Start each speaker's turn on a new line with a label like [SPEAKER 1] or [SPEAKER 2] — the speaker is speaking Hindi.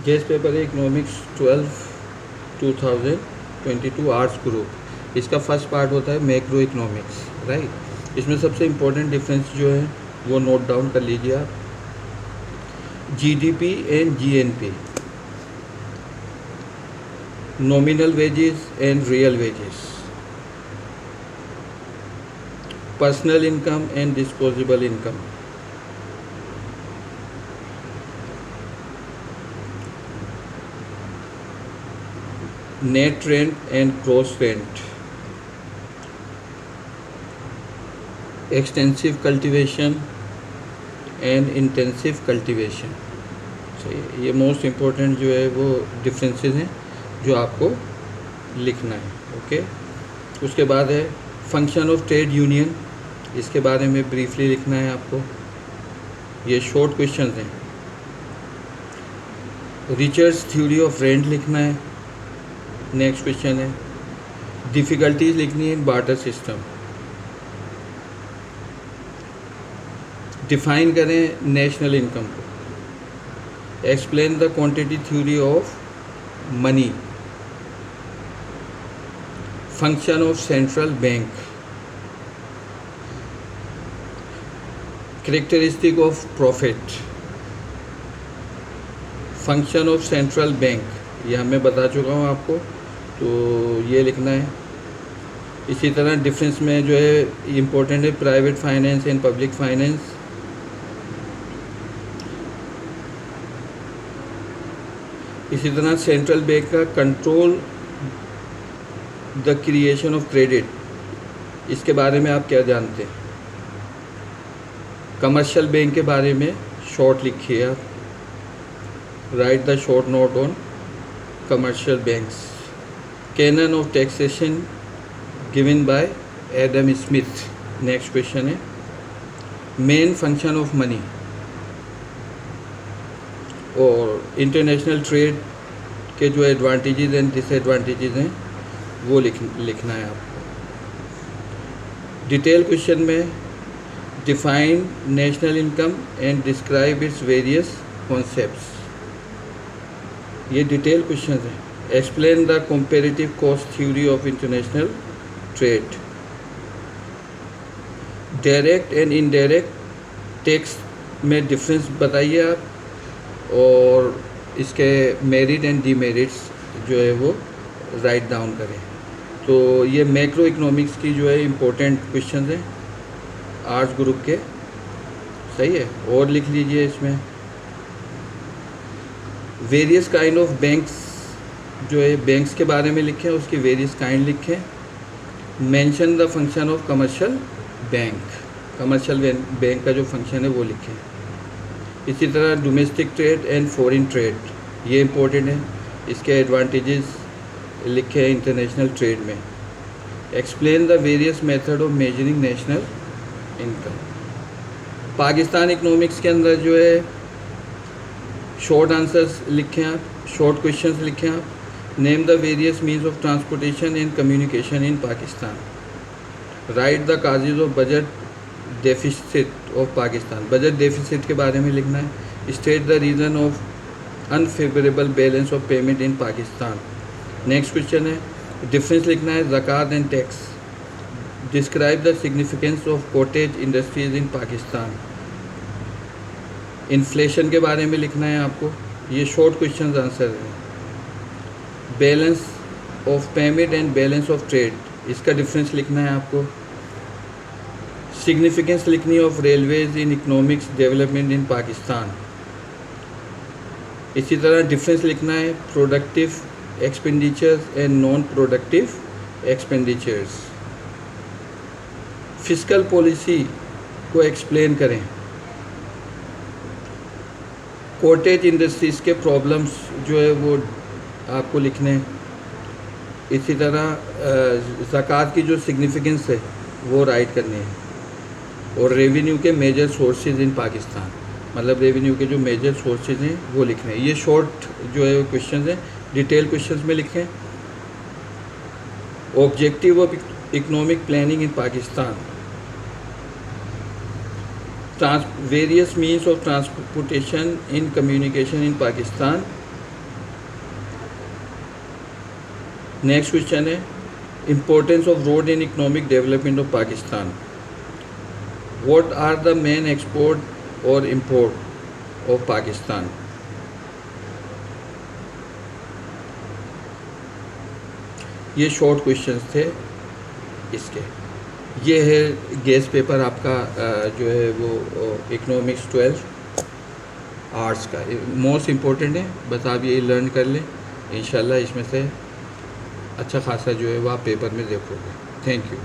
[SPEAKER 1] गेस्ट पेपर है इकोनॉमिक्स 12/2022 आर्ट्स ग्रुप। इसका फर्स्ट पार्ट होता है मैक्रो इकोनॉमिक्स, राइट। इसमें सबसे इम्पोर्टेंट डिफरेंस जो है वो नोट डाउन कर लीजिए आप। GDP and GNP, nominal wages and real wages, personal income and disposable income, net rent and gross rent, extensive cultivation and intensive cultivation. सही, ये मोस्ट इम्पोर्टेंट जो है वो डिफरेंसेस हैं जो आपको लिखना है। ओके, उसके बाद है फंक्शन ऑफ ट्रेड यूनियन, इसके बारे में ब्रीफली लिखना है आपको। ये शॉर्ट क्वेश्चंस हैं। रिचर्ड्स थ्योरी ऑफ रेंट लिखना है। नेक्स्ट क्वेश्चन है डिफ़िकल्टीज लिखनी है इन बार्टर सिस्टम। डिफाइन करें नेशनल इनकम को। Explain the quantity theory of money. Function of central bank. Characteristic of profit. Function of central bank, ये हमें बता चुका हूँ आपको, तो ये लिखना है। इसी तरह डिफरेंस में जो है इम्पोर्टेंट है private finance and public finance. इसी तरह सेंट्रल बैंक का control the creation of credit, इसके बारे में आप क्या जानते हैं। कमर्शियल बैंक के बारे में शॉर्ट लिखिए आप। Right the short note on commercial banks. Canon of taxation given by Adam Smith. Next question है मेन फंक्शन ऑफ मनी और इंटरनेशनल ट्रेड के जो एडवांटेजेस एंड डिसएडवांटेजेस हैं वो लिखना है आपको। डिटेल क्वेश्चन में define national income and describe its various concepts, ये डिटेल क्वेश्चन हैं। Explain the comparative cost theory of international trade. Direct and indirect tax में डिफरेंस बताइए आप, और इसके मेरिट एंड डीमेरिट्स जो है वो राइट डाउन करें। तो ये मैक्रो इकोनॉमिक्स की जो है इम्पोर्टेंट क्वेश्चन हैं आर्ट्स ग्रुप के, सही है। और लिख लीजिए इसमें वेरियस काइंड ऑफ बैंक्स, जो है बैंक्स के बारे में लिखें, उसकी वेरियस काइंड लिखें। Mention the function of commercial bank, commercial bank का जो फंक्शन है वो लिखें। इसी तरह domestic trade and foreign trade, ये इम्पोर्टेंट है, इसके एडवांटेजेस लिखे हैं इंटरनेशनल ट्रेड में। Explain the various method of measuring national income. Pakistan economics के अंदर जो है शॉर्ट आंसर्स लिखें आप, शॉर्ट क्वेश्चंस लिखें आप। Name the various means of transportation and communication in Pakistan. Write the causes of budget deficit of Pakistan, budget deficit के बारे में लिखना है। State the reason of unfavourable balance of payment in Pakistan. Next question है डिफरेंस लिखना है ज़कात and tax. Describe the significance of cottage industries in Pakistan. Inflation के बारे में लिखना है आपको, ये शॉर्ट क्वेश्चन आंसर है। Balance of payment and balance of trade, इसका डिफरेंस लिखना है आपको। सिग्निफिकेंस लिखनी of railways in economics development in Pakistan. इसी तरह डिफरेंस लिखना है productive expenditures and non productive expenditures. Fiscal policy को एक्सप्लेन करें। कॉटेज इंडस्ट्रीज़ के प्रॉब्लम्स जो है वो आपको लिखने हैं। इसी तरह ज़कात की जो सिग्निफिकेंस है वो राइट करनी है। और रेवेन्यू के मेजर सोर्सेज इन पाकिस्तान, मतलब रेवेन्यू के जो मेजर सोर्सेज हैं वो लिखने हैं। ये शॉर्ट जो है क्वेश्चन हैं, डिटेल क्वेश्चंस में लिखें। Objective of economic planning in Pakistan. Various means of transportation in communication in Pakistan next question है importance of road in economic development of Pakistan. What are the main export और इम्पोर्ट ऑफ पाकिस्तान. ये शॉर्ट क्वेश्चंस थे इसके. ये है गेस पेपर आपका जो है वो इकोनॉमिक्स 12 आर्ट्स का मोस्ट इम्पोर्टेंट है. बस आप ये लर्न कर लें, इंशाल्लाह इसमें से अच्छा खासा जो है वो आप पेपर में देखोगे. Thank you.